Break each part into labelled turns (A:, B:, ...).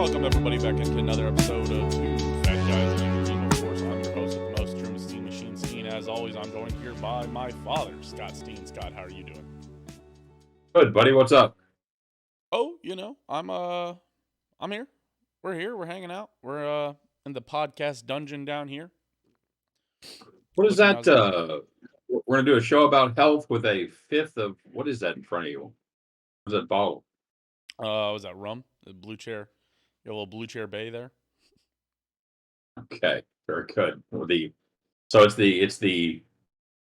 A: Welcome everybody back into another episode of Two Fat Guys and a Dream. Of course, I'm your host with the most, Truman Steam Machine Steen. As always, I'm joined here by my father, Scott Steen. Scott, how are you doing?
B: Good, buddy. What's up?
A: Oh, I'm here. We're here. We're hanging out. We're in the podcast dungeon down here.
B: What is
A: Looking
B: that?
A: how's it?
B: We're gonna do a show about health with a fifth of what is that in front of you? What is that bottle?
A: Was that rum? The blue chair. You got a little blue chair bay there.
B: Okay, very good. It's the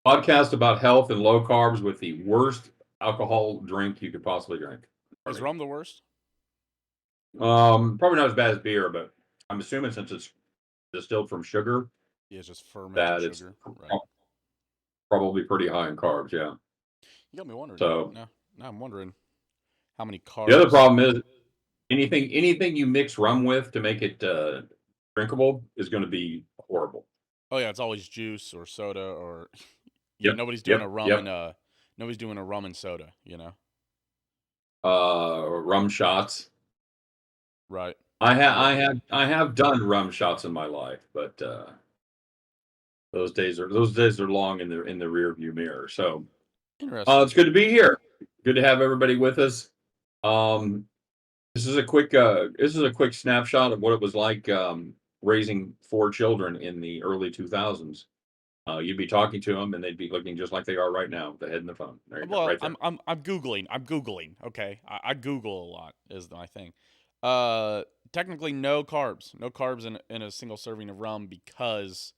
B: podcast about health and low carbs with the worst alcohol drink you could possibly drink.
A: Is rum the worst?
B: Probably not as bad as beer, but I'm assuming since it's distilled from sugar,
A: Yeah, it's just fermented
B: that it's
A: sugar. Right.
B: probably pretty high in carbs. Yeah.
A: You got me wondering.
B: So
A: Now I'm wondering how many
B: the other
A: carbs.
B: problem is anything you mix rum with to make it drinkable is going to be horrible.
A: Oh yeah, it's always juice or soda or yeah.
B: Yep,
A: Nobody's doing
B: yep,
A: a rum
B: yep.
A: and nobody's doing a rum and soda. You know.
B: Rum shots.
A: Right.
B: I have done rum shots in my life, but those days are long in the rear view mirror. So
A: Interesting.
B: it's good to be here. Good to have everybody with us. Um, this is a quick snapshot of what it was like raising four children in the early 2000s. You'd be talking to them, and they'd be looking just like they are right now, with the head in the phone. There you go,
A: Well,
B: right there.
A: I'm googling. I'm googling. Okay, I Google a lot is my thing. Technically no carbs. No carbs in a single serving of rum because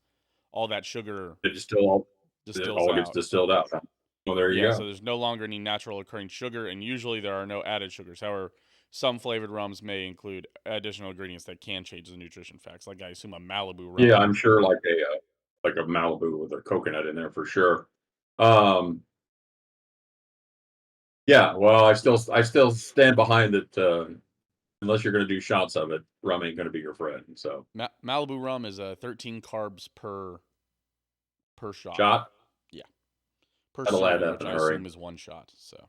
A: all that sugar
B: It
A: distills
B: all gets
A: out.
B: distilled out. Well, there you
A: Yeah, so
B: go.
A: there's no longer any natural occurring sugar, and usually there are no added sugars. However, some flavored rums may include additional ingredients that can change the nutrition facts. Like I assume a Malibu
B: Yeah,
A: rum.
B: I'm sure like a Malibu with a coconut in there for sure. Um, yeah, well, I still stand behind it. Unless you're going to do shots of it, rum ain't going to be your friend. So
A: Malibu rum is 13 carbs per shot.
B: shot,
A: Yeah, per
B: that'll add
A: serving,
B: up
A: which
B: in a
A: I
B: hurry.
A: assume is one shot. So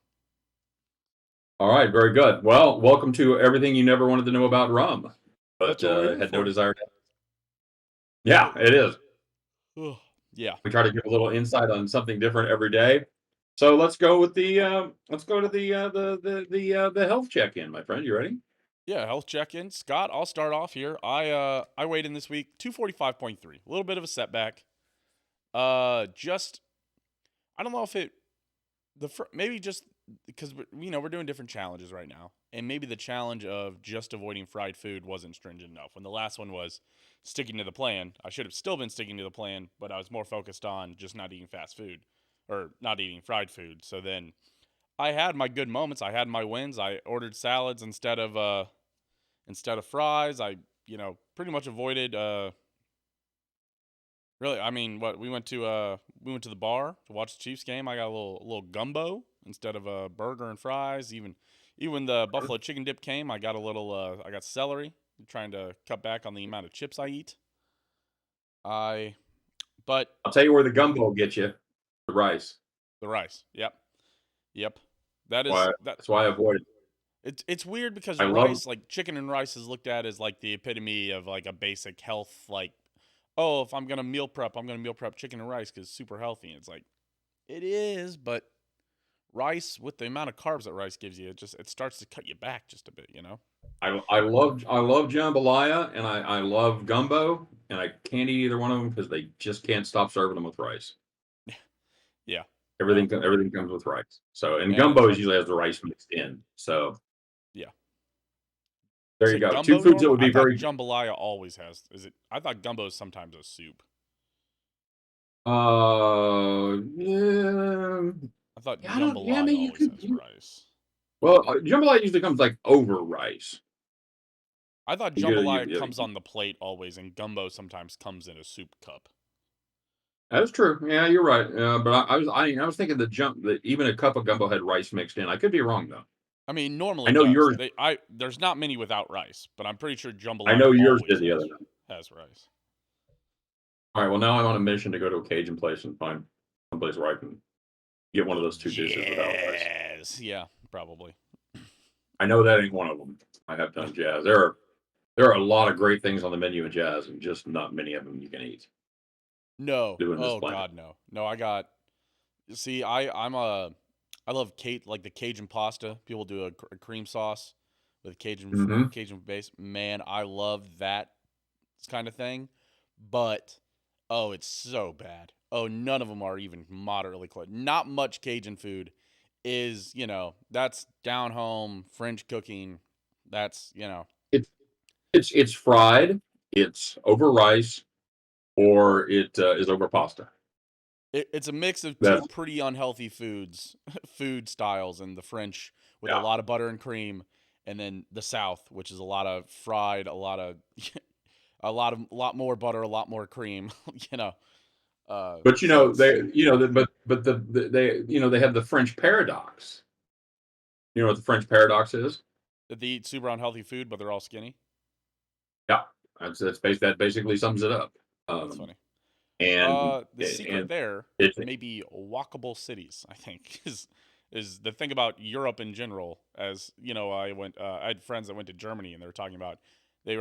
B: All right, very good. Well, welcome to everything you never wanted to know about rum, but
A: that's what we're here
B: had no
A: for.
B: desire to. Yeah, it is.
A: Ugh. Yeah.
B: We try to give a little insight on something different every day. So let's go with let's go to the health check-in, my friend. You ready?
A: Yeah, health check-in. Scott, I'll start off here. I weighed in this week 245.3. A little bit of a setback. Just I don't know if it maybe just because we're doing different challenges right now, and maybe the challenge of just avoiding fried food wasn't stringent enough. When the last one was sticking to the plan, I should have still been sticking to the plan, but I was more focused on just not eating fast food or not eating fried food. So then I had my good moments. I had my wins. I ordered salads instead of fries. I pretty much avoided really, I mean, what we went to the bar to watch the Chiefs game. I got a little gumbo instead of a burger and fries. Even the buffalo chicken dip came. I got celery. I'm trying to cut back on the amount of chips I eat. I but
B: I'll tell you where the gumbo will get you. The rice.
A: the rice. Yep. Yep. That is
B: Why?
A: that
B: That's why I avoid it.
A: it's weird because
B: I love.
A: rice, like chicken and rice, is looked at as like the epitome of like a basic health, like, oh, if I'm gonna meal prep, I'm gonna meal prep chicken and rice because it's super healthy. And it's like it is, but rice with the amount of carbs that rice gives you, it starts to cut you back just a bit, you know?
B: I love jambalaya and I love gumbo and I can't eat either one of them because they just can't stop serving them with rice.
A: Yeah. Well,
B: Everything comes with rice. So and
A: and
B: gumbo usually has the rice mixed in. So
A: yeah.
B: there
A: Is
B: you
A: it
B: go. Two
A: gumbo
B: foods that
A: normally?
B: would
A: I
B: be
A: thought
B: very.
A: jambalaya always has. Is it? I thought gumbo is sometimes a soup.
B: Yeah,
A: I thought
B: yeah, I don't. Yeah, I
A: jambalaya
B: mean you
A: always
B: could.
A: has rice.
B: Well, jambalaya usually comes like over rice.
A: I thought
B: You get
A: jambalaya
B: you,
A: comes on the plate always, and gumbo sometimes comes in a soup cup.
B: That's true. Yeah, you're right. But I was thinking that even a cup of gumbo had rice mixed in. I could be wrong though.
A: I mean, normally
B: I know
A: does.
B: yours.
A: There's not many without rice, but I'm pretty sure
B: I
A: jambalaya
B: know yours
A: always
B: did the other night.
A: has rice.
B: All right. Well, now I'm on a mission to go to a Cajun place and find someplace where I can get one of those two dishes without rice.
A: Yes. Yeah, probably.
B: I know that ain't one of them. I have done jazz. There are a lot of great things on the menu at Jazz, and just not many of them you can eat
A: No.
B: doing this
A: Oh
B: planet.
A: God, no. No, I got. See, I love like the Cajun pasta. People do a cream sauce with
B: Hmm.
A: Cajun base. Man, I love that kind of thing. But oh, it's so bad. Oh, none of them are even moderately close. Not much Cajun food is, that's down home French cooking. That's,
B: It's it's fried, it's over rice, or it is over pasta.
A: it's a mix of two
B: That's
A: pretty unhealthy food styles, and the French with a
B: yeah.
A: lot of butter and cream, and then the South, which is a lot of fried, a lot of a lot more butter, a lot more cream, you know.
B: But
A: So it's
B: they they have the French paradox. You know what the French paradox is?
A: they eat super unhealthy food, but they're all skinny.
B: Yeah, that basically sums it up.
A: That's
B: Um,
A: funny.
B: and
A: The secret
B: and
A: there
B: it's
A: may be walkable cities. I think is the thing about Europe in general. As you know, I had friends that went to Germany, and they were talking about they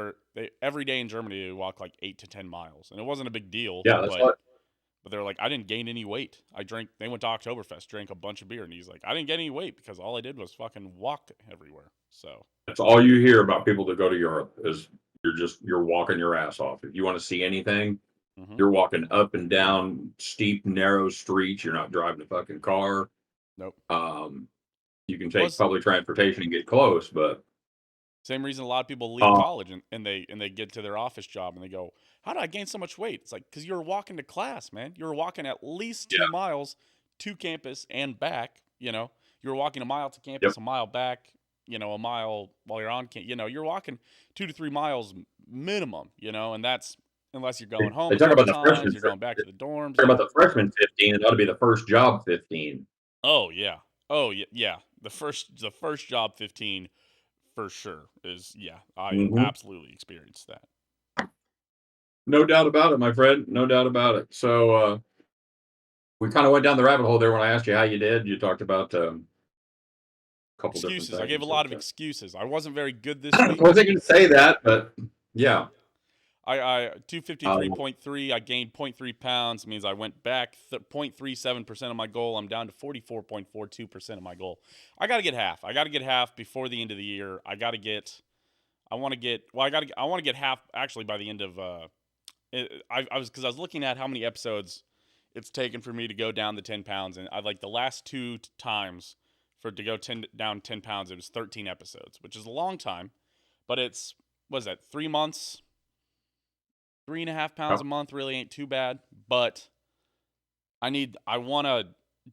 A: every day in Germany they walk like 8 to 10 miles, and it wasn't a big deal,
B: yeah, that's what
A: but they're like, I didn't gain any weight. They went to Oktoberfest, drank a bunch of beer, and he's like, I didn't get any weight because all I did was fucking walk everywhere. So,
B: that's all you hear about people that go to Europe is you're walking your ass off. If you want to see anything,
A: hmm
B: you're walking up and down steep, narrow streets. You're not driving a fucking car.
A: nope.
B: Um, you can take
A: Was
B: public transportation and get close, but
A: Same reason a lot of people leave
B: uh,
A: college and they get to their office job and they go, "How did I gain so much weight?" It's like because you're walking to class, man. You're walking at least
B: yeah,
A: 2 miles to campus and back. You're walking a mile to
B: yep.
A: campus, a mile back. A mile while you're on campus. You're walking 2 to 3 miles minimum. And that's unless you're going home
B: They
A: a
B: talk
A: couple
B: about the
A: times,
B: freshman.
A: you're going back to the dorms.
B: Talk
A: Yeah.
B: about the freshman 15. It ought to be the first job 15.
A: Oh yeah. Oh yeah. Yeah. The first job 15 for sure is yeah. I
B: Hmm.
A: absolutely experienced that.
B: No doubt about it, my friend. No doubt about it. So we kind of went down the rabbit hole there when I asked you how you did. You talked about a couple different
A: Excuses. I gave a
B: things.
A: lot of
B: That,
A: excuses. I wasn't very good this
B: I
A: week.
B: wasn't going to say that, but yeah.
A: I
B: Um,
A: 253.3. I gained zero point 0.3 pounds. Means I went back 0.37% of my goal. I'm down to 44.42% of my goal. I got to get half. I got to get half before the end of the year. I got to get. I want to get. Well, I want to get half actually by the end of. I was looking at how many episodes it's taken for me to go down the 10 pounds, and I like the last two times for to go down 10 pounds. It was 13 episodes, which is a long time, but it's what is that 3 months, 3.5 pounds
B: yeah,
A: a month really ain't too bad. But I want to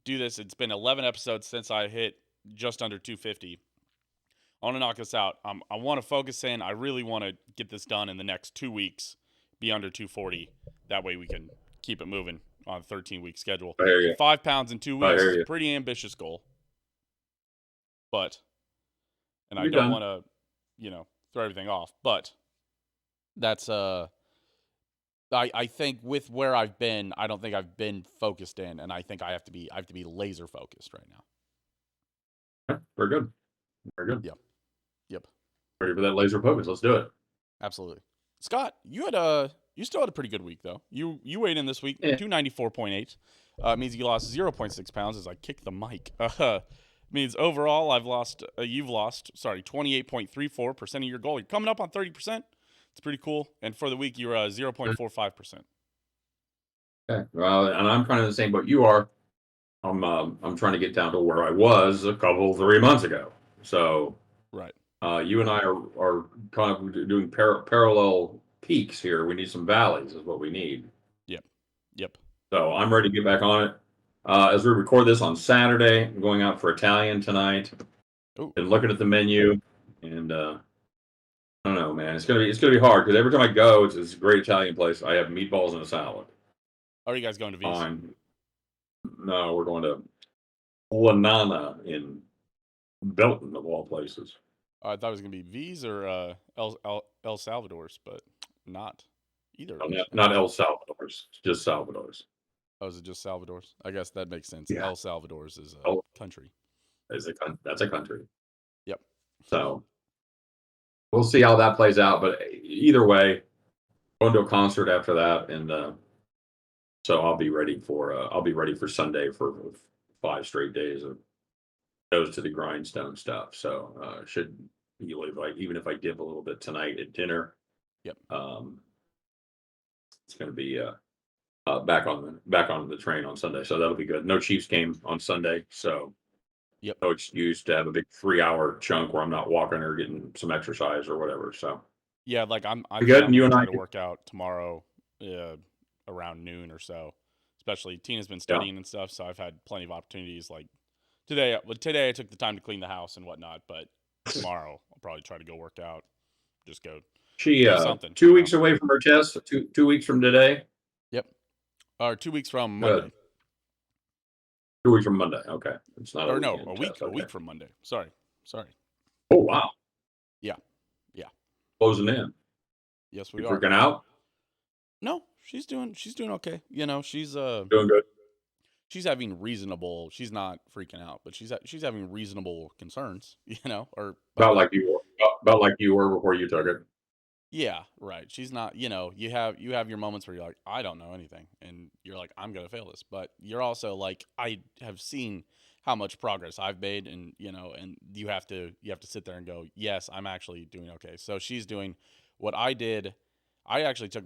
A: do this. It's been 11 episodes since I hit just under 250. I want to knock this out. I want to focus in. I really want to get this done in the next 2 weeks, be under 240. That way we can keep it moving on a 13-week schedule.
B: I hear
A: And
B: you.
A: 5 pounds in two
B: I
A: weeks
B: hear
A: is a
B: you.
A: pretty ambitious goal. But, and I
B: You're
A: don't
B: done.
A: want to, throw everything off. But that's, I think with where I've been, I don't think I've been focused in. And I think I have to be laser focused right now.
B: Yeah, very good. Very good.
A: Yep. Yep.
B: Ready for that laser focus? Let's do it.
A: Absolutely. Scott, you still had a pretty good week though. You weighed in this week
B: Yeah.
A: 294.8. Means you lost 0.6 pounds as I kicked the mic. Means overall you've lost 28.34% of your goal. You're coming up on 30%. It's pretty cool. And for the week you're 0.45%.
B: Okay. Well, and I'm kind of the same boat you are. I'm trying to get down to where I was a couple 3 months ago. So
A: Right.
B: you and I are kind of doing parallel peaks here. We need some valleys, is what we need.
A: Yep. Yep.
B: So I'm ready to get back on it. As we record this on Saturday, I'm going out for Italian tonight.
A: Oh,
B: Been looking at the menu, and I don't know, man. It's gonna be hard because every time I go, it's a great Italian place. I have meatballs and a salad.
A: are you guys going to V's?
B: Fine. No, we're going to Lanana in Belton of all places.
A: I thought it was gonna be V's or El Salvador's, but not either of
B: No,
A: those
B: not
A: names.
B: El Salvador's, just Salvador's.
A: Oh, is it just Salvador's? I guess that makes sense.
B: Yeah.
A: El Salvador's is a
B: Oh,
A: country.
B: that's a country.
A: Yep.
B: So we'll see how that plays out. But either way, going to a concert after that, and so I'll be ready for Sunday for 5 straight days of goes to the grindstone stuff. So should be like even if I dip a little bit tonight at dinner,
A: Yep.
B: um, it's going to be back on the train on Sunday. So that'll be good. No Chiefs game on Sunday, so
A: Yep.
B: no excuse to have a big 3 hour chunk where I'm not walking or getting some exercise or whatever. So
A: Yeah, like I
B: be
A: think
B: good,
A: I'm
B: and you
A: gonna
B: and I,
A: try to work out tomorrow, uh, around noon or so. Especially Tina's been
B: yeah.
A: studying and stuff, so I've had plenty of opportunities. Like today, well, today I took the time to clean the house and whatnot, but tomorrow I'll probably try to go work out. Just go
B: She
A: do something,
B: 2 weeks away from her test. Two weeks from today.
A: Yep. Or 2 weeks from
B: Good.
A: Monday.
B: 2 weeks from Monday. Okay, it's not a
A: Or no,
B: weekend test.
A: a
B: Okay.
A: week from Monday. Sorry.
B: Oh wow,
A: Yeah, yeah.
B: closing in.
A: Yes,
B: You
A: we are.
B: freaking out?
A: No, she's doing okay.
B: Doing good.
A: She's having reasonable. She's not freaking out, but she's having reasonable concerns. Or
B: About like you were before you took it.
A: yeah, right. She's not. You have your moments where you're like, I don't know anything, and you're like, I'm gonna fail this, but you're also like, I have seen how much progress I've made, and you have to sit there and go, yes, I'm actually doing okay. So she's doing what I did. I actually took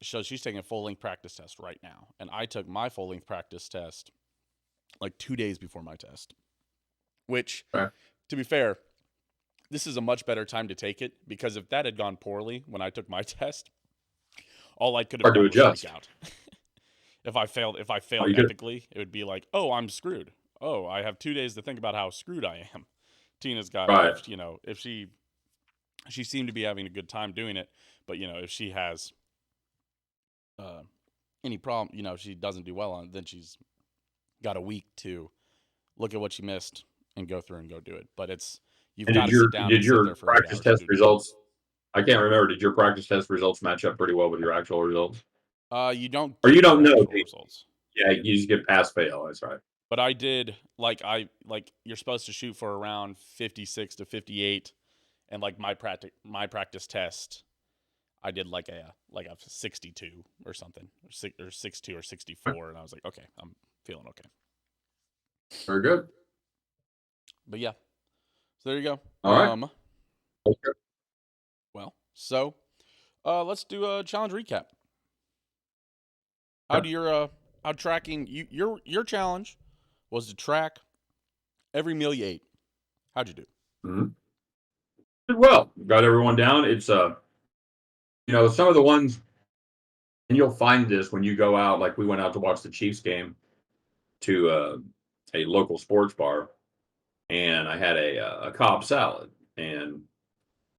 A: so she's taking a full length practice test right now, and I took my full length practice test like 2 days before my test, which,
B: Okay.
A: to be fair, this is a much better time to take it because if that had gone poorly when I took my test, all I could have
B: Hard to
A: done was freak
B: adjust.
A: out. If I failed
B: Oh, you did.
A: epically, it would be like, "Oh, I'm screwed. Oh, I have 2 days to think about how screwed I am." Tina's got
B: Right.
A: if she seemed to be having a good time doing it, but if she has uh, any problem, she doesn't do well on it, then she's got a week to look at what she missed and go through and go do it. But you've
B: And
A: got to sit down
B: did
A: and sit
B: your
A: there for 8
B: practice
A: hours and
B: test
A: do nothing.
B: results? I can't remember. Did your practice test results match up pretty well with your actual results?
A: You don't
B: Or you
A: get your
B: don't know?
A: actual results.
B: Yeah, you just get pass fail. That's right.
A: But I did like you're supposed to shoot for around 56 to 58, and like my practice test, I did like a 62 or something, or 62 or 64, and I was like, okay, I'm feeling okay.
B: Very good.
A: But yeah, so there you go.
B: All right. Okay.
A: Well, so let's do a challenge recap. How
B: Okay.
A: do how tracking your challenge was to track every meal you ate. How'd you do?
B: Mhm. Did well. Got everyone down. It's some of the ones, and you'll find this when you go out. Like we went out to watch the Chiefs game to a local sports bar, and I had a Cobb salad, and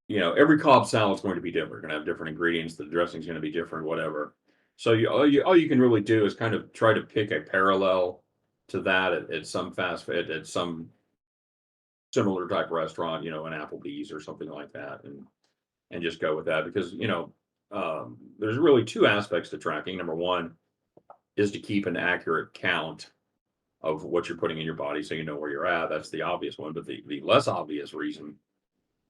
B: every Cobb salad is going to be different. Going to have different ingredients. The dressing is going to be different, whatever. So all you can really do is kind of try to pick a parallel to that at some fast food, at some similar type restaurant, an Applebee's or something like that, and just go with that because there's really two aspects to tracking. Number one is to keep an accurate count of what you're putting in your body so you know where you're at. That's the obvious one. But the less obvious reason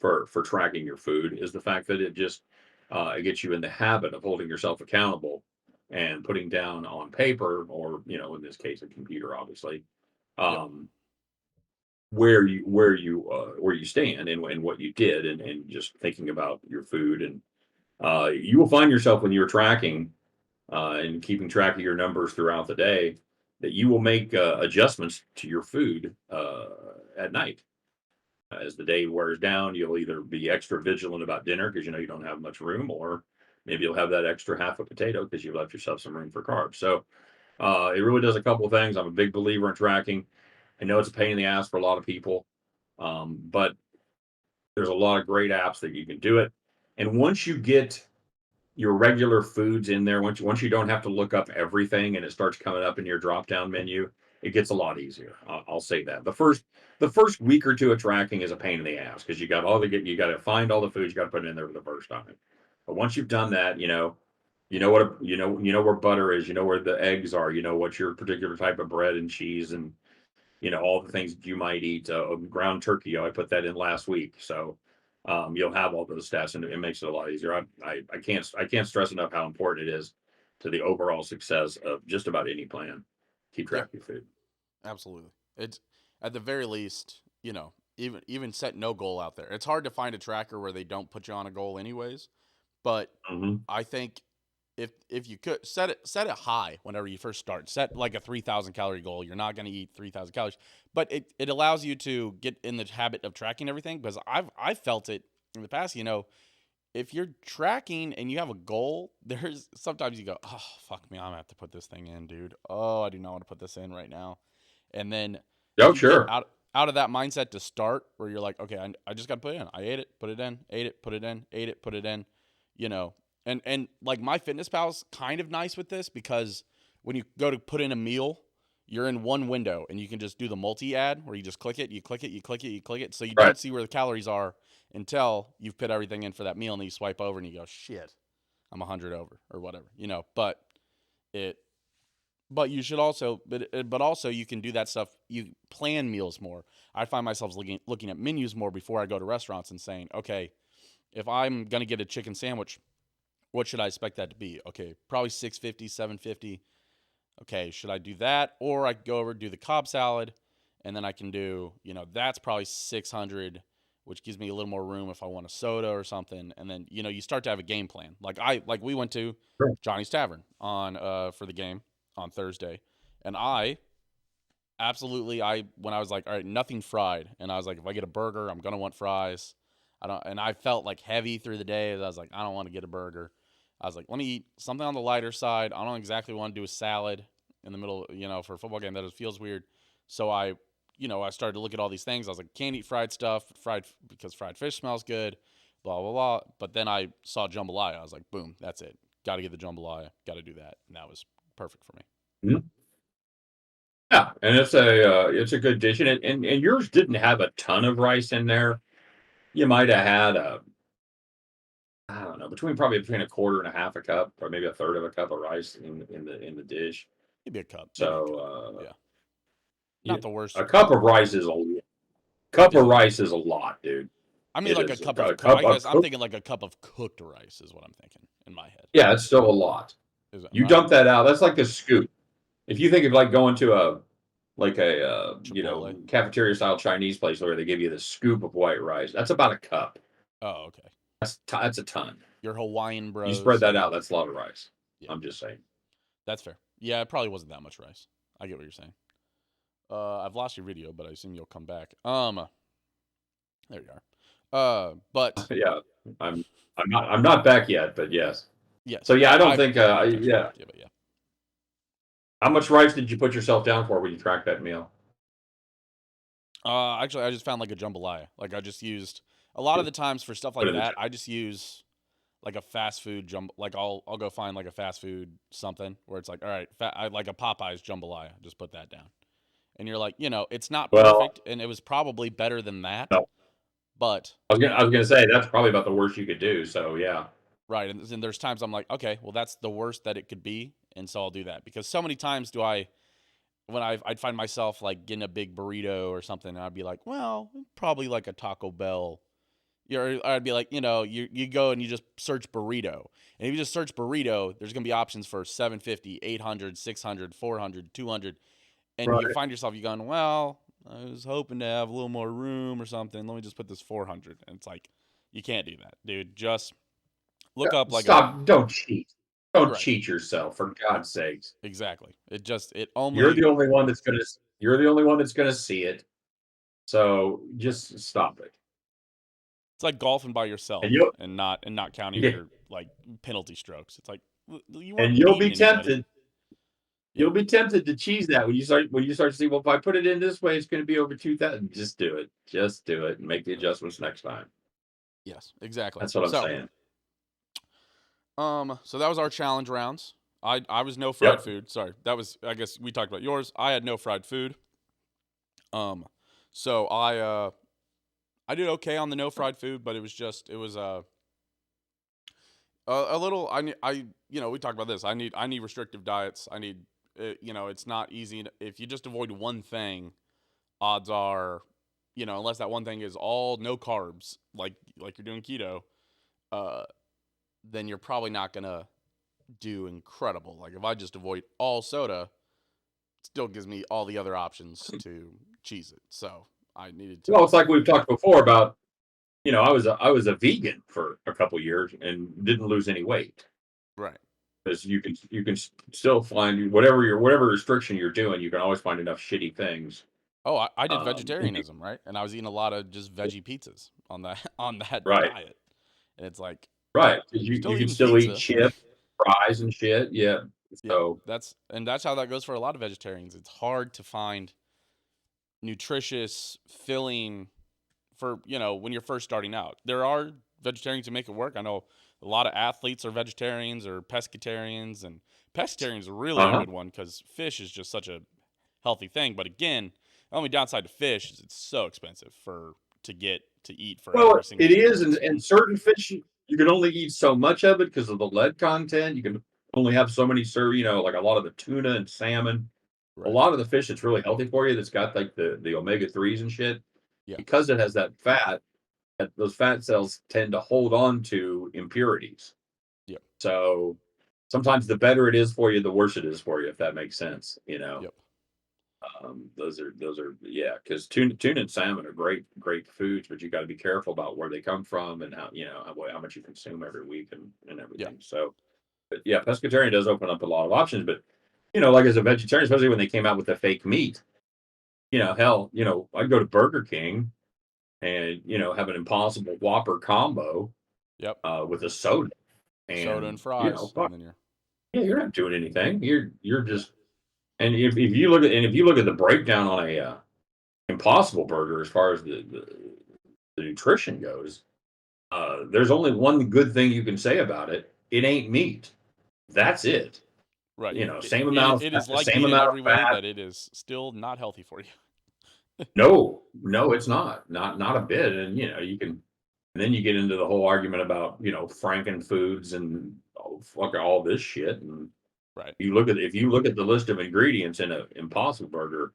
B: for tracking your food is the fact that it gets you in the habit of holding yourself accountable and putting down on paper or in this case a computer obviously
A: Yep.
B: um, where you stand and what you did and just thinking about your food and you will find yourself when you're tracking and keeping track of your numbers throughout the day that you will make adjustments to your food at night. As the day wears down, you'll either be extra vigilant about dinner because you don't have much room, or maybe you'll have that extra half a potato because you left yourself some room for carbs. So it really does a couple of things. I'm a big believer in tracking. I know it's a pain in the ass for a lot of people, but there's a lot of great apps that you can do it. And once you get your regular foods in there, once you don't have to look up everything and it starts coming up in your drop down menu, it gets a lot easier. I'll say that. The first week or two of tracking is a pain in the ass because you got to find all the foods, you got to put it in there for the first time. But once you've done that, you know where butter is, you know where the eggs are, you know what your particular type of bread and cheese and all the things that you might eat. Ground turkey, I put that in last week, so you'll have all those stats, and it makes it a lot easier. I can't stress enough how important it is to the overall success of just about any plan. Keep
A: Yeah,
B: track of your food.
A: absolutely. It's at the very least, even set no goal out there. It's hard to find a tracker where they don't put you on a goal anyways, but
B: Hmm.
A: I think if you could set it high whenever you first start. Set like a 3,000 calorie goal. You're not going to eat 3,000 calories, but it allows you to get in the habit of tracking everything because I've felt it in the past, if you're tracking and you have a goal, there's sometimes you go, "Oh, fuck me, I'm going to have to put this thing in, dude. Oh, I do not want to put this in right now." And then if
B: Oh,
A: you get
B: sure.
A: out of that mindset to start where you're like, okay, I just got to put it in. I ate it, put it in, ate it, put it in, ate it, put it in, you know. And like my fitness pal's kind of nice with this because when you go to put in a meal, you're in one window and you can just do the multi ad where you just click it, you click it, you click it, you click it. So you
B: Right.
A: don't see where the calories are until you've put everything in for that meal and then you swipe over and you go, shit, I'm 100 over or whatever. It but you should also, but also you can do that stuff. You plan meals more. I find myself looking at menus more before I go to restaurants and saying, okay, if I'm gonna get a chicken sandwich, what should I expect that to be? Okay, probably 650, 750. Okay, should I do that, or I could go over do the Cobb salad, and then I can do, that's probably 600, which gives me a little more room if I want a soda or something. And then you start to have a game plan. Like we went to
B: Sure.
A: Johnny's Tavern on for the game on Thursday, and I absolutely when I was like, all right, nothing fried, and I was like, if I get a burger, I'm gonna want fries. And I felt like heavy through the day. I was like, I don't want to get a burger. I was like, let me eat something on the lighter side. I don't exactly want to do a salad in the middle, for a football game. That feels weird. So I started to look at all these things. I was like, can't eat fried stuff, because fried fish smells good, blah blah blah. But then I saw jambalaya. I was like, boom, that's it. Got to get the jambalaya. Got to do that, and that was perfect for me.
B: Mhm. Yeah, and it's a good dish, and yours didn't have a ton of rice in there. You might have had I don't know, between a quarter and a half a cup, or maybe a third of a cup of rice in the dish.
A: Maybe a cup. Maybe a
B: So
A: cup. Yeah,
B: yeah,
A: not the worst.
B: a cup of rice is a cup
A: Is
B: of
A: it?
B: rice is a lot, dude.
A: I mean,
B: It
A: like a
B: is
A: cup
B: a
A: of.
B: cup
A: I
B: of
A: guess I'm
B: cooked.
A: thinking like a cup of cooked rice is what I'm thinking in my head.
B: Yeah, it's still a lot.
A: Is it?
B: You
A: All right.
B: dump that out. That's like a scoop. If you think of like going to a
A: Chipotle.
B: cafeteria style Chinese place where they give you the scoop of white rice, that's about a cup.
A: Oh, okay.
B: That's a ton.
A: Your Hawaiian
B: You spread
A: bros
B: that
A: and
B: out, that's a lot of rice.
A: yeah,
B: I'm just saying.
A: that's fair. Yeah, it probably wasn't that much rice. I get what you're saying. I've lost your video, but I assume you'll come back. There you are. But
B: Yeah, I'm I'm not back yet, but yes.
A: yes,
B: So yeah, I don't think
A: I didn't catch
B: yeah.
A: majority of it. Yeah.
B: How much rice did you put yourself down for when you tracked that meal?
A: Actually, I just found like a jambalaya. Like I just used a lot of
B: Good.
A: the times for stuff
B: Put
A: like
B: in the
A: that.
B: chat.
A: I just use like a fast food like I'll go find like a fast food something where it's like, all right, I like a Popeyes jambalaya. Just put that down, and you're like, it's not
B: Well,
A: perfect, and it was probably better than that,
B: no.
A: but
B: I was gonna say that's probably about the worst you could do. So yeah.
A: right. And there's times I'm like, okay, well that's the worst that it could be, and so I'll do that because so many times do I when I'd find myself like getting a big burrito or something, and I'd be like, well, probably like a Taco Bell. I'd be like, you go and you just search burrito. And if you just search burrito, there's going to be options for 750, 800, 600, 400, 200. And you
B: Right.
A: find yourself, you going, well, I was hoping to have a little more room or something. Let me just put this 400. And it's like, you can't do that, dude. Just
B: Yeah,
A: look up like a,
B: stop! Don't cheat. Don't
A: right.
B: cheat yourself, for God's sakes.
A: Exactly. It
B: You're
A: only,
B: the only one that's gonna. You're the only one that's gonna see it. So just stop it.
A: it's like golfing by
B: And
A: yourself
B: you'll
A: and not counting
B: yeah,
A: your like penalty strokes. It's like, you
B: and
A: weren't
B: you'll
A: beating
B: be
A: anybody.
B: tempted.
A: Yeah.
B: You'll be tempted to cheese that when you start to see. Well, if I put it in this way, it's going to be over 2,000. Just do it. Just do it, and make the adjustments next time.
A: Yes, exactly.
B: That's what I'm saying.
A: So that was our challenge rounds. I was no fried
B: Yep.
A: food. Sorry, that was I guess we talked about yours. I had no fried food. Um, so I did okay on the no fried food, but it was a little. We talked about this. I need restrictive diets. It's not easy if you just avoid one thing. Odds are unless that one thing is all no carbs, like you're doing keto, uh, then you're probably not gonna do incredible. Like if I just avoid all soda, it still gives me all the other options to cheese it. So I needed to.
B: Well, it's like we've talked before about, I was a vegan for a couple years and didn't lose any weight
A: Right.
B: because you can still find whatever restriction you're doing, you can always find enough shitty things.
A: Oh, I did
B: And
A: vegetarianism, right? And I was eating a lot of just veggie pizzas on that on that
B: right,
A: diet. And it's like
B: right, 'cause
A: you're
B: you
A: still
B: can
A: eating
B: still eat
A: pizza.
B: chips, fries, and shit. Yeah.
A: Yeah.
B: So,
A: That's how that goes for a lot of vegetarians. It's hard to find nutritious, filling for, when you're first starting out. There are vegetarians who make it work. I know a lot of athletes are vegetarians or pescatarians, and pescatarian is really a
B: uh-huh.
A: good one because fish is just such a healthy thing. But again, the only downside to fish is it's so expensive to eat for
B: Well,
A: every single
B: it is,
A: species.
B: and certain fish you can only eat so much of it because of the lead content. You can only have so many like a lot of the tuna and salmon. A
A: Right.
B: lot of the fish that's really healthy for you that's got like the omega 3s and shit,
A: Yeah.
B: because it has that fat, those fat cells tend to hold on to impurities.
A: Yep.
B: So sometimes the better it is for you, the worse it is for you, if that makes sense.
A: Yep.
B: Those are yeah, because tuna and salmon are great foods, but you got to be careful about where they come from and how much you consume every week and
A: Yeah.
B: everything. So, but yeah, pescatarian does open up a lot of options. But like as a vegetarian, especially when they came out with the fake meat, hell, I'd go to Burger King and have an Impossible Whopper combo
A: Yep.
B: with a soda,
A: Soda
B: and
A: and fries,
B: fuck,
A: and then you're
B: yeah, you're not doing anything. You're just, and if you look at the breakdown on a Impossible Burger as far as the nutrition goes, there's only one good thing you can say about it. It ain't meat. That's it.
A: right. It,
B: Same
A: it,
B: amount of
A: it
B: fat,
A: is like
B: same
A: meat in
B: amount of
A: every way
B: fat.
A: that it is still not healthy for you.
B: No, no, it's not a bit. And you can, and then you get into the whole argument about Franken foods and fuck all this shit. And
A: Right.
B: if you look at the list of ingredients in an Impossible Burger,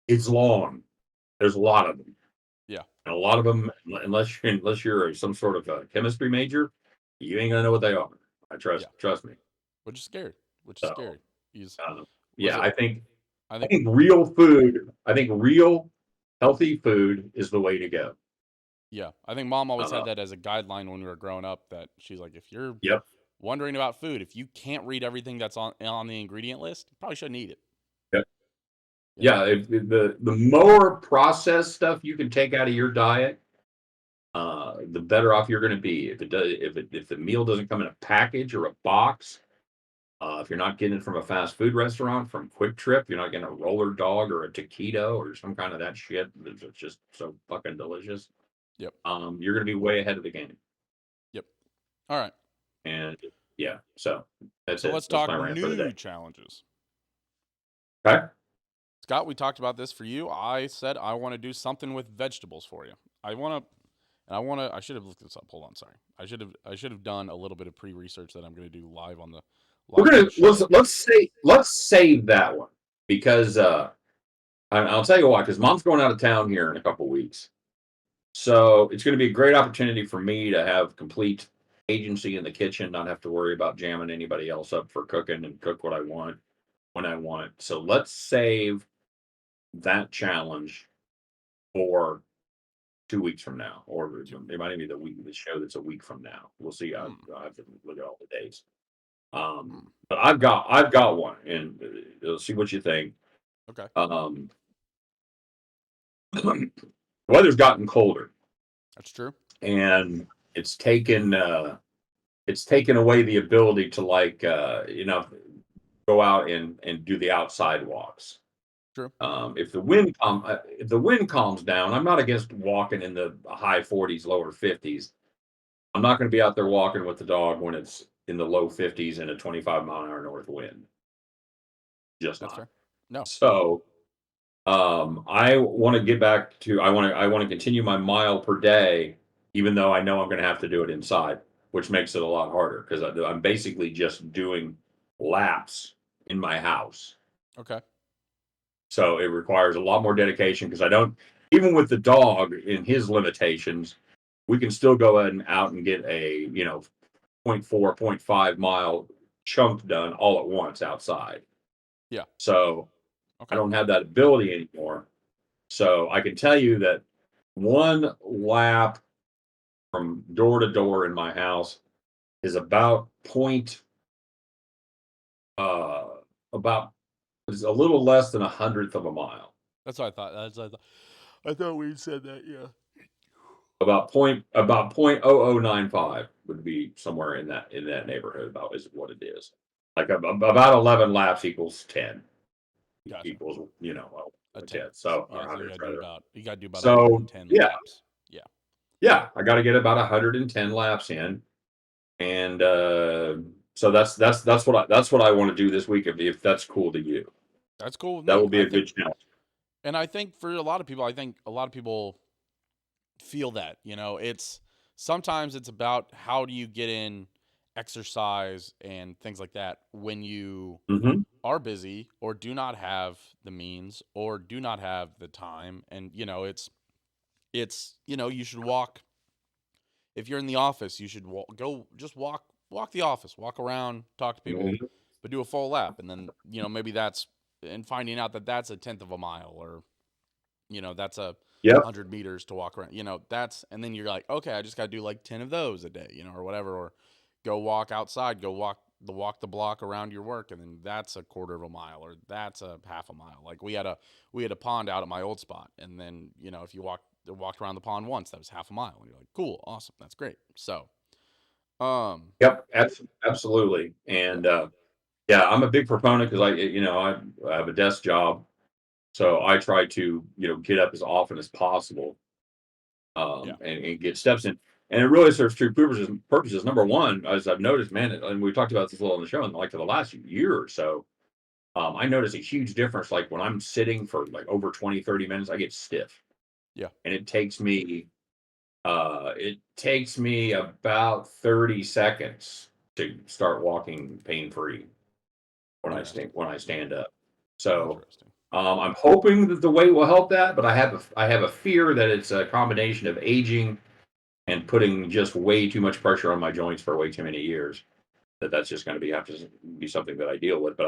B: it's long. There's a lot of them.
A: Yeah.
B: And a lot of them, unless you're some sort of a chemistry major, you ain't gonna know what they are. I
A: Yeah.
B: trust me.
A: Which is scary. Which is
B: So,
A: scary. He's
B: uh,
A: was
B: yeah,
A: it? I
B: I
A: think.
B: think real food. I think real healthy food is the way to go.
A: Yeah. I think mom always
B: Uh,
A: had that as a guideline when we were growing up. That she's like, if you're
B: yep.
A: wondering about food, if you can't read everything that's on the ingredient list, you probably shouldn't eat it.
B: Yep.
A: You know.
B: Yeah. If the more processed stuff you can take out of your diet, the better off you're going to be. If the meal doesn't come in a package or a box, if you're not getting it from a fast food restaurant, from Quick Trip, you're not getting a roller dog or a taquito or some kind of that shit that's just so fucking delicious.
A: Yep.
B: You're going to be way ahead of the game.
A: Yep. All right.
B: And yeah, so that's
A: So
B: it.
A: let's
B: That's
A: talk
B: my rant for the day.
A: new challenges.
B: Okay.
A: Scott, we talked about this for you. I said I want to do something with vegetables for you. I should have looked this up. Hold on, sorry. I should have done a little bit of pre-research that I'm going to do
B: We're
A: live on
B: gonna
A: the show.
B: let's save that one because I'll tell you why. Because mom's going out of town here in a couple weeks, so it's going to be a great opportunity for me to have complete agency in the kitchen, not have to worry about jamming anybody else up for cooking and cook what I want when I want. So let's save that challenge for 2 weeks from now, or
A: Two.
B: it might even be the show that's a week from now. We'll see.
A: Hmm.
B: I have to look at all the dates.
A: Hmm.
B: But I've got one, and see what you think.
A: Okay.
B: Um, the weather's gotten colder,
A: That's true.
B: and it's taken away the ability to go out and do the outside walks.
A: True.
B: If the wind calms down, I'm not against walking in the high 40s, lower 50s. I'm not going to be out there walking with the dog when it's in the low 50s and a 25-mile-an-hour north wind. Just
A: That's
B: not.
A: fair. No.
B: So I want to get back to I want to continue my mile per day, even though I know I'm going to have to do it inside, which makes it a lot harder because I'm basically just doing laps in my house.
A: Okay.
B: So it requires a lot more dedication because I don't. even with the dog in his limitations, we can still go ahead and out and get a, point 0.4, 0.5 mile chunk done all at once outside.
A: Yeah.
B: So I
A: Okay.
B: don't have that ability anymore. So I can tell you that one lap from door to door in my house is uh about is a little less than 100th of a mile.
A: That's what I thought. That's what I thought. I thought we said that. Yeah.
B: About 0.0095 would be somewhere in that neighborhood about is what it is. Like about 11 laps equals 10
A: Gotcha.
B: equals
A: A 10.
B: 10. So or
A: Yeah. So
B: 100 rather.
A: you gotta do about
B: So
A: 110
B: yeah,
A: laps. Yeah.
B: yeah, I got to get about 110 laps in, and so that's what I want to do this week if that's cool to you.
A: That's cool with
B: That
A: me.
B: will be a good challenge.
A: And I think for a lot of people, I think a lot of people feel that, it's sometimes it's about how do you get in exercise and things like that when you
B: Hmm.
A: are busy or do not have the means or do not have the time. And you should walk. If you're in the office, you should go just walk the office, walk around, talk to people,
B: Hmm.
A: but do a full lap. And then maybe that's and finding out that that's a tenth of a mile, or that's a
B: Yep.
A: 100 meters to walk around. That's, and then you're like, okay, I just got to do like 10 of those a day, or whatever, or go walk outside, go walk the block around your work, and then that's a quarter of a mile, or that's a half a mile. Like we had a pond out at my old spot, and then if you walked around the pond once, that was half a mile, and you're like, cool, awesome, that's great. So,
B: Yep. Absolutely.
A: yeah,
B: And yeah, I'm a big proponent because I have a desk job, so I try to get up as often as possible,
A: yeah,
B: and get steps in. And it really serves two purposes. Number one, as I've noticed, man, and we talked about this a little on the show, and like for the last year or so, I notice a huge difference. Like when I'm sitting for like over 20, 30 minutes, I get stiff.
A: yeah.
B: And it takes me about 30 seconds to start walking pain free
A: Interesting,
B: when I stand up. So
A: interesting.
B: I'm hoping that the weight will help that, but I have a fear that it's a combination of aging and putting just way too much pressure on my joints for way too many years. That's just going to have to be something that I deal with. But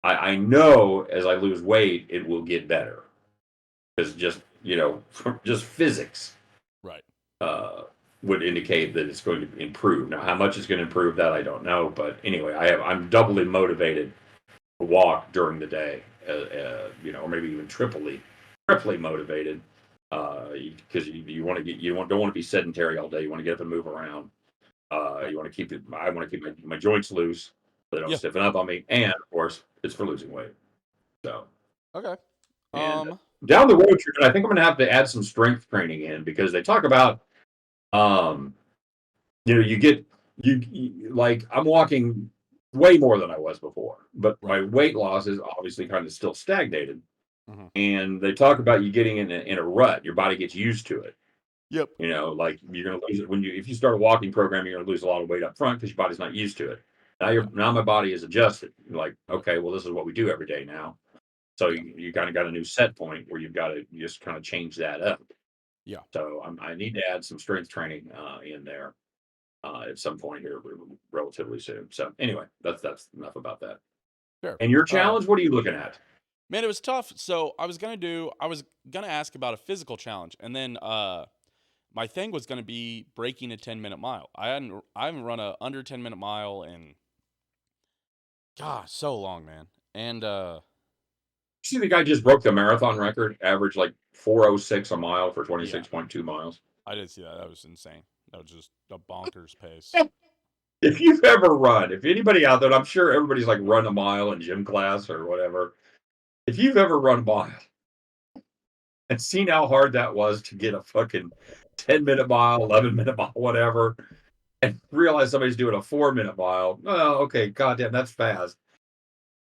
B: I know as I lose weight, it will get better because just just physics
A: Right.
B: uh, would indicate that it's going to improve. Now, how much it's going to improve, that I don't know. But anyway, I'm doubly motivated to walk during the day, or maybe even triply motivated, because you want to don't want to be sedentary all day. You want to get up and move around.
A: Right.
B: You want to keep it. I want to keep my joints loose so they don't
A: Yeah.
B: stiffen up on me. And of course, it's for losing weight. So,
A: Okay.
B: and
A: Um.
B: down the road, I think I'm going to have to add some strength training in because they talk about, um, you get like I'm walking way more than I was before, but my
A: Right.
B: weight loss is obviously kind of still stagnated.
A: Hmm.
B: And they talk about you getting in a rut. Your body gets used to it.
A: Yep.
B: Like you're going to lose it if you start a walking program, you're going to lose a lot of weight up front because your body's not used to it.
A: Yeah.
B: Now my body is adjusted. You're like,
A: Right.
B: okay, well, this is what we do every day now. So
A: Yeah.
B: you kind of got a new set point where you've got to just kind of change that up.
A: Yeah.
B: So I need to add some strength training in there at some point here relatively soon. So anyway, that's enough about that.
A: Sure.
B: And your challenge, what are you looking at?
A: Man, it was tough. So I was gonna ask about a physical challenge, and then my thing was gonna be breaking a 10-minute mile. I haven't run a under 10-minute mile in, gosh, so long, man. And
B: See, the guy just broke the marathon record, average like 4:06 a mile for
A: yeah,
B: 26.2 miles.
A: I did see that. That was insane. That was just a bonkers pace.
B: If you've ever run, if anybody out there, I'm sure everybody's like run a mile in gym class or whatever. If you've ever run a mile and seen how hard that was to get a fucking 10-minute mile, 11-minute mile, whatever, and realize somebody's doing a 4-minute mile, oh, okay, goddamn, that's fast.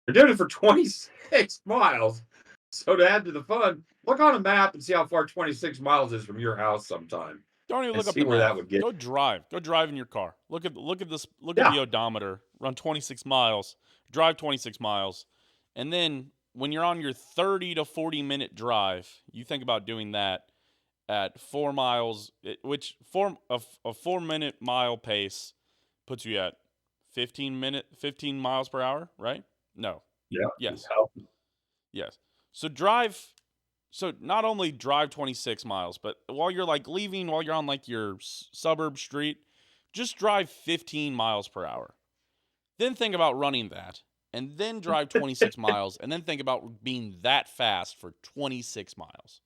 B: They're doing it for 26 miles. So to add to the fun, look on a map and see how far 26 miles is from your house sometime
A: Don't even
B: and
A: look up
B: see
A: the
B: where that
A: math.
B: would get
A: Go drive. Go drive in your car. Look at
B: you.
A: the
B: Yeah.
A: odometer. Run 26 miles. Drive 26 miles, and then when you're on your 30 to 40-minute drive, you think about doing that at 4 miles, which 4 minute mile pace puts you at 15 miles per hour, right? No.
B: Yeah.
A: Yes.
B: How-
A: Yes. So drive. So not only drive 26 miles, but while you're like leaving, while you're on like your suburb street, just drive 15 miles per hour. Then think about running that, and then drive 26 miles, and then think about being that fast for 26 miles.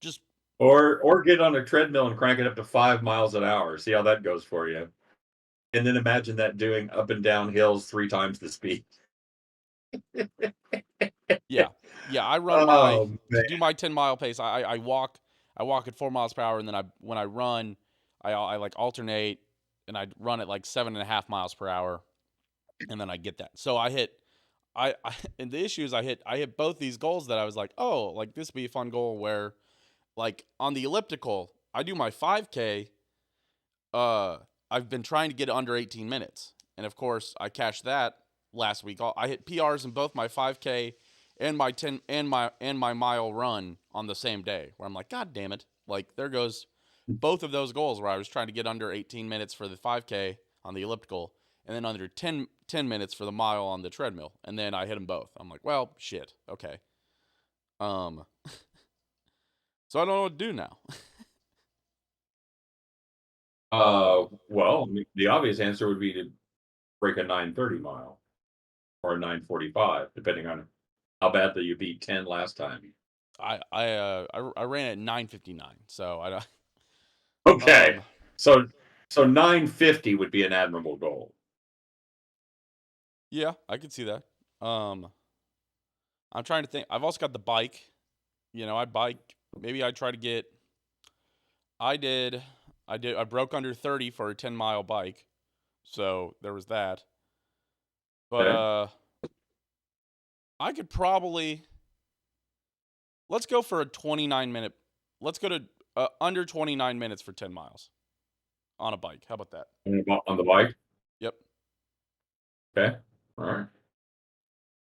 A: Just
B: or get on a treadmill and crank it up to 5 miles an hour. See how that goes for you. And then imagine that doing up and down hills 3 times the speed.
A: yeah, yeah. I run my
B: Oh
A: to
B: man.
A: do my 10-mile pace. I walk at 4 miles per hour, and then when I run, I like alternate, and I run at like 7.5 miles per hour, and then I get that. So I and the issue is I hit both these goals that I was like, oh, like this would be a fun goal where like on the elliptical, I do my 5K. Uh, I've been trying to get under 18 minutes, and of course I cashed that last week. I hit PRs in both my 5K and my 10 and my mile run on the same day. Where I'm like, God damn it! Like there goes both of those goals where I was trying to get under 18 minutes for the 5K on the elliptical, and then under 10 minutes for the mile on the treadmill, and then I hit them both. I'm like, well, shit. Okay. Um, so I don't know what to do now.
B: Well, the obvious answer would be to break a 9:30 mile or a 9:45, depending on how badly you beat 10 last time.
A: I ran at 9:59, so I
B: Okay.
A: um
B: So 950 would be an admirable goal.
A: yeah, I could see that. Um, I'm trying to think. I've also got the bike. You know, I bike. Maybe I try to get. I did. I broke under 30 for a 10-mile bike, so there was that. But
B: Okay.
A: I could probably let's go for a 29-minute. Let's go to under 29 minutes for 10 miles on a bike. How about that?
B: On the bike.
A: Yep.
B: Okay. All right. I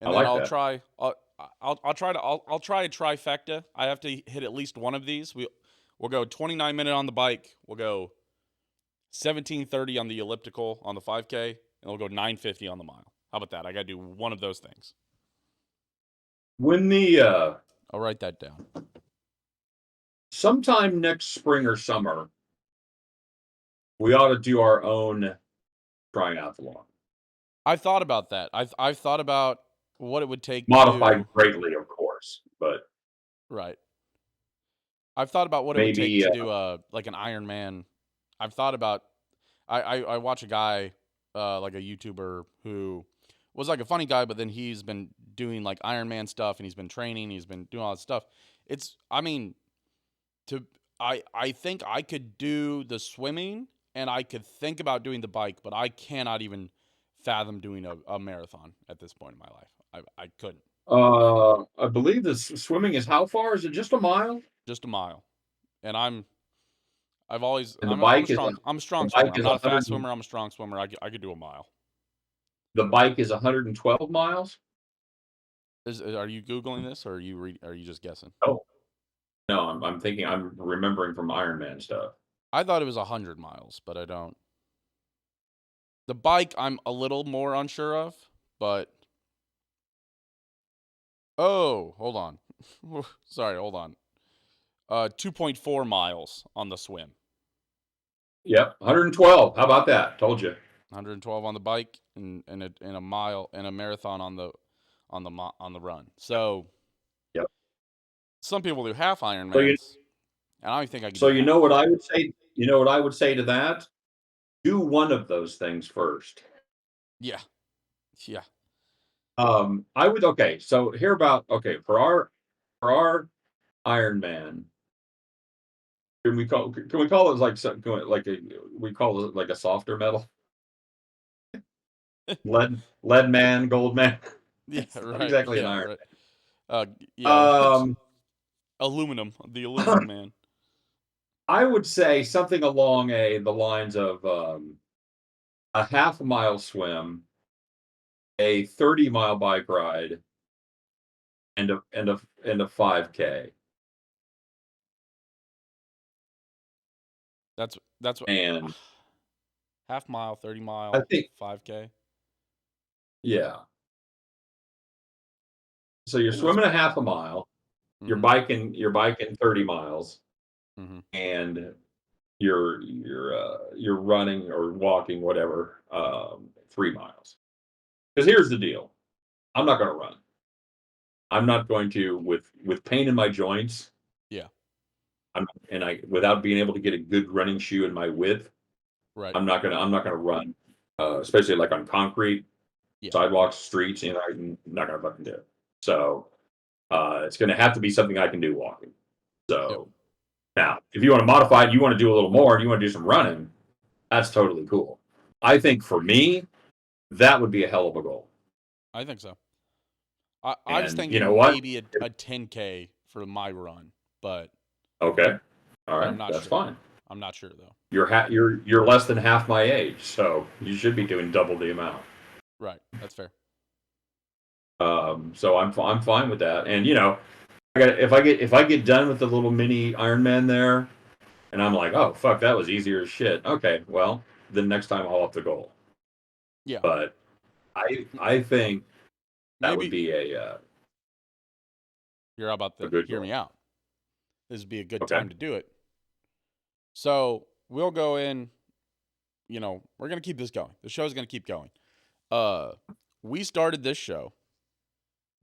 A: And then
B: like that.
A: I'll try a trifecta. I have to hit at least one of these. We'll go 29-minute on the bike. We'll go 17:30 on the elliptical on the 5K, and we'll go 9:50 on the mile. How about that? I got to do one of those things.
B: When the
A: I'll write that down.
B: sometime next spring or summer, we ought to do our own triathlon.
A: I've thought about that. I've thought about what it would take to
B: Modified
A: do.
B: greatly, of course, but
A: Right. I've thought about what it would take
B: maybe
A: to do like an Iron Man. I've thought about I watch a guy like a YouTuber who was like a funny guy, but then he's been doing like Iron Man stuff and he's been training, he's been doing all that stuff. It's I mean to I think I could do the swimming and I could think about doing the bike, but I cannot even fathom doing a marathon at this point in my life. I couldn't.
B: I believe this swimming is how far? Is it just a mile?
A: Just a mile. And
B: And the
A: I'm a
B: bike is
A: strong I'm a
B: the
A: strong swimmer.
B: bike
A: I'm
B: is
A: not a fast
B: 100
A: swimmer. I'm a strong swimmer. I could do a mile.
B: the bike is 112 miles?
A: Are you googling this or are you just guessing?
B: Oh, no, I'm thinking I'm remembering from Iron Man stuff.
A: I thought it was 100 miles, but I don't. The bike I'm a little more unsure of, but oh, hold on. Sorry, hold on. 2.4 miles on the swim.
B: Yep, 112. How about that? Told you.
A: 112 on the bike and a mile and a marathon on the run. So
B: Yep.
A: some people do half
B: So you
A: Ironmans, and I don't think I could
B: so
A: do
B: you know
A: half.
B: what I would say? You know what I would say to that? Do one of those things first.
A: Yeah, yeah.
B: I would okay. So here about okay for our Iron Man. Can we call it like something like we call it like a softer metal? Lead man, gold man.
A: Yeah,
B: It's not
A: right.
B: exactly an
A: Yeah,
B: iron.
A: right. Yeah,
B: Um,
A: aluminum, the aluminum man.
B: I would say something along the lines of a half a mile swim, a 30-mile bike ride, and a 5K.
A: That's what
B: And
A: half mile, 30
B: I
A: mile,
B: think,
A: 5K.
B: yeah. So you're
A: That's
B: swimming a half a mile,
A: mm-hmm.
B: you're biking 30 miles,
A: Mm-hmm.
B: and you're running or walking, whatever, 3 miles. Because here's the deal. I'm not gonna run. I'm not going to with pain in my joints.
A: Yeah.
B: I without being able to get a good running shoe in my width,
A: Right.
B: I'm not gonna run, especially like on concrete,
A: Yeah.
B: sidewalks, streets, I'm not gonna fucking do it. So it's gonna have to be something I can do walking.
A: Yep.
B: So now, if you want to modify it, you want to do a little more, and you want to do some running, that's totally cool. I think for me, that would be a hell of a goal.
A: I think so. I was
B: And you know
A: thinking
B: what?
A: maybe a 10K for my run, but
B: Okay, all
A: but I'm
B: right,
A: not
B: that's
A: sure.
B: fine.
A: I'm not sure though.
B: You're less than half my age, so you should be doing double the amount.
A: Right. That's fair.
B: So I'm fine with that. And if I get done with the little mini Ironman there, and I'm like, oh fuck, that was easier as shit. Okay, well, then next time I'll up the goal.
A: Yeah.
B: But I think that would
A: Maybe
B: be
A: you're about
B: a
A: to
B: good
A: hear me
B: goal.
A: out. This would be a good
B: Okay.
A: time to do it. So we'll go in. We're gonna keep this going. The show's gonna keep going. Uh, we started this show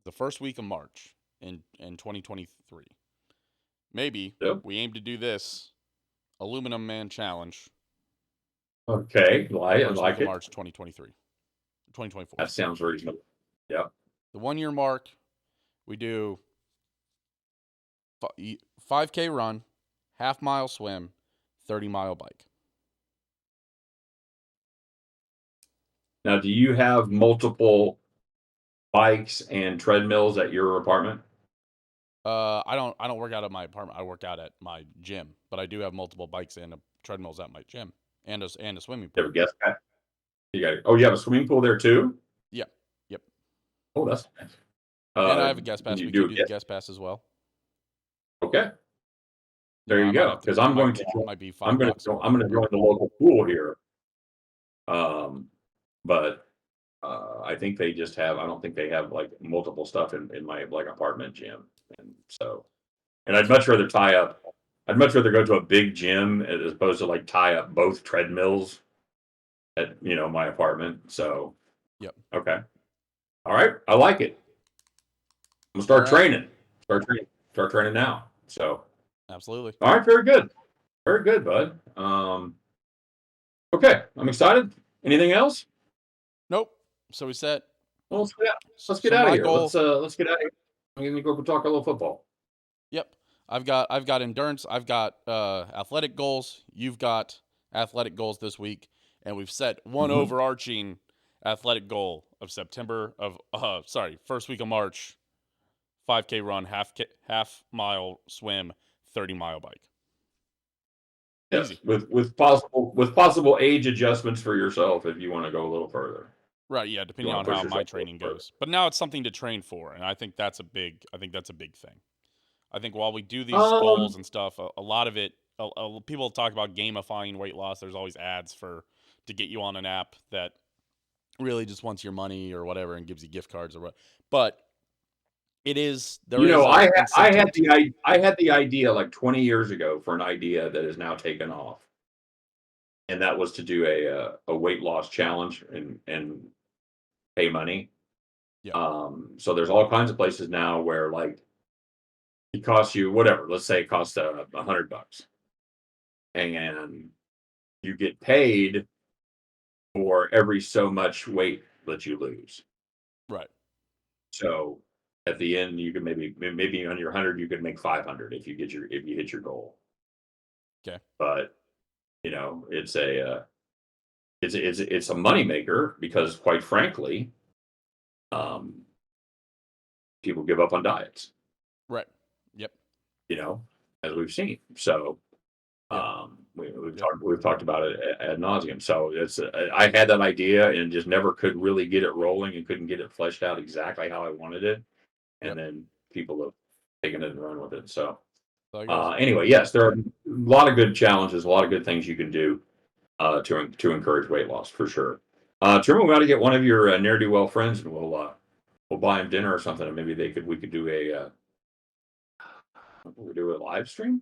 A: the first week of March in 2023. Maybe
B: Yep.
A: we aim to do this Aluminum Man Challenge
B: Okay. Well, I
A: first week
B: like
A: of
B: it.
A: March 2023, 2024.
B: That sounds reasonable. Yeah.
A: The 1 year mark, we do 5K run, half mile swim, 30-mile bike.
B: Now, do you have multiple bikes and treadmills at your apartment?
A: I don't work out at my apartment. I work out at my gym, but I do have multiple bikes and treadmills at my gym and a swimming
B: You
A: pool.
B: have a guest pass? You have a swimming pool there too?
A: Yep, yep.
B: Oh, that's nice.
A: And I have a guest pass.
B: You
A: We
B: do
A: could
B: a
A: do the
B: guest?
A: guest pass as well.
B: Okay. There
A: I
B: you
A: might
B: go.
A: have to.
B: Because
A: It might be $5 or
B: I'm
A: whatever,
B: going to
A: but
B: join the local pool here. But I think they just have. I don't think they have like multiple stuff in my like apartment gym, and so. And
A: that's fair.
B: I'd much rather go to a big gym as opposed to like tie up both treadmills at my apartment. So
A: Yep.
B: okay, all right, I like it. I'm gonna
A: All
B: start
A: right.
B: training. Start training now. So
A: Absolutely.
B: all right, very good, bud. Okay, I'm excited. Anything else?
A: Nope. So we said.
B: Well, let's get out. Let's get
A: So
B: out of
A: my
B: here.
A: goal.
B: Let's get out of here. I'm gonna go talk a little football.
A: Yep. I've got endurance. I've got athletic goals. You've got athletic goals this week, and we've set one
B: Mm-hmm.
A: overarching athletic goal of September of first week of March, 5K run, half mile swim, 30-mile bike.
B: Yes,
A: Easy.
B: with possible age adjustments for yourself if you want to go a little further.
A: Right, yeah,
B: You
A: depending
B: want
A: on
B: to push
A: how my
B: yourself a little
A: training
B: further.
A: goes. But now it's something to train for, and I think that's a big thing. I think while we do these
B: Um,
A: goals and stuff, a lot of it, people talk about gamifying weight loss. There's always ads to get you on an app that really just wants your money or whatever and gives you gift cards or what. But there is a incentive to it.
B: I had the idea like 20 years ago for an idea that is now taken off, and that was to do a weight loss challenge and pay money.
A: Yep.
B: So there's all kinds of places now where like it costs you whatever. Let's say it costs $100, and you get paid for every so much weight that you lose.
A: Right.
B: So at the end, you can maybe on your 100, you could make 500 if you hit your goal.
A: Okay.
B: But it's it's a moneymaker because quite frankly, um, people give up on diets.
A: Right. Yep.
B: You know, as we've seen. So
A: Yep. Yep.
B: we've talked about it ad nauseum. So I had that idea and just never could really get it rolling and couldn't get it fleshed out exactly how I wanted it. And
A: Yep.
B: then people have taken it and run with it. So
A: So I guess.
B: anyway, yes, there are a lot of good challenges, a lot of good things you can do to encourage weight loss for sure. Truman, we got to get one of your ne'er do well friends, and we'll buy him dinner or something, and maybe we could do a live stream.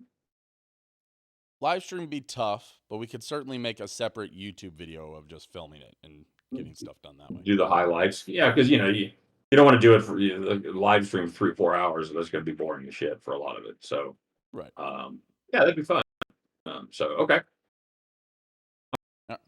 A: Live stream would be tough, but we could certainly make a separate YouTube video of just filming it and getting stuff done that way.
B: Do the highlights, yeah, because you don't want to do it for live stream 3 4 hours. That's going to be boring as shit for a lot of it. So
A: Right.
B: yeah, that'd be fun. So okay.
A: All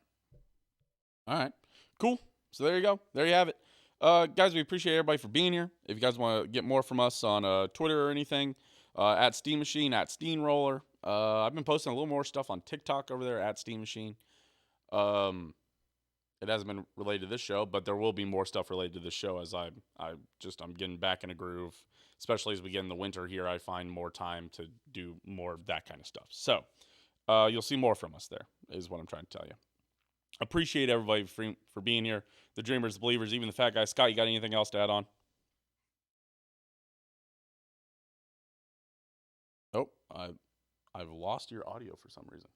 A: right. Cool. So there you go. There you have it. Guys, we appreciate everybody for being here. If you guys want to get more from us on Twitter or anything, at Steam Machine, at Steamroller. I've been posting a little more stuff on TikTok over there at Steam Machine. It hasn't been related to this show, but there will be more stuff related to this show as I'm getting back in a groove. Especially as we get in the winter here, I find more time to do more of that kind of stuff. So you'll see more from us there, is what I'm trying to tell you. Appreciate everybody for being here. The dreamers, the believers, even the fat guy. Scott, you got anything else to add on? Oh, I've lost your audio for some reason.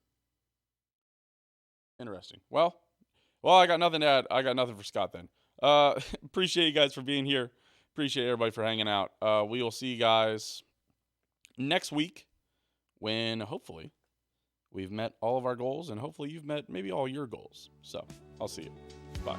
A: Interesting. Well, I got nothing to add. I got nothing for Scott then. Appreciate you guys for being here. Appreciate everybody for hanging out. We will see you guys next week when hopefully we've met all of our goals and hopefully you've met maybe all your goals. So I'll see you. Bye.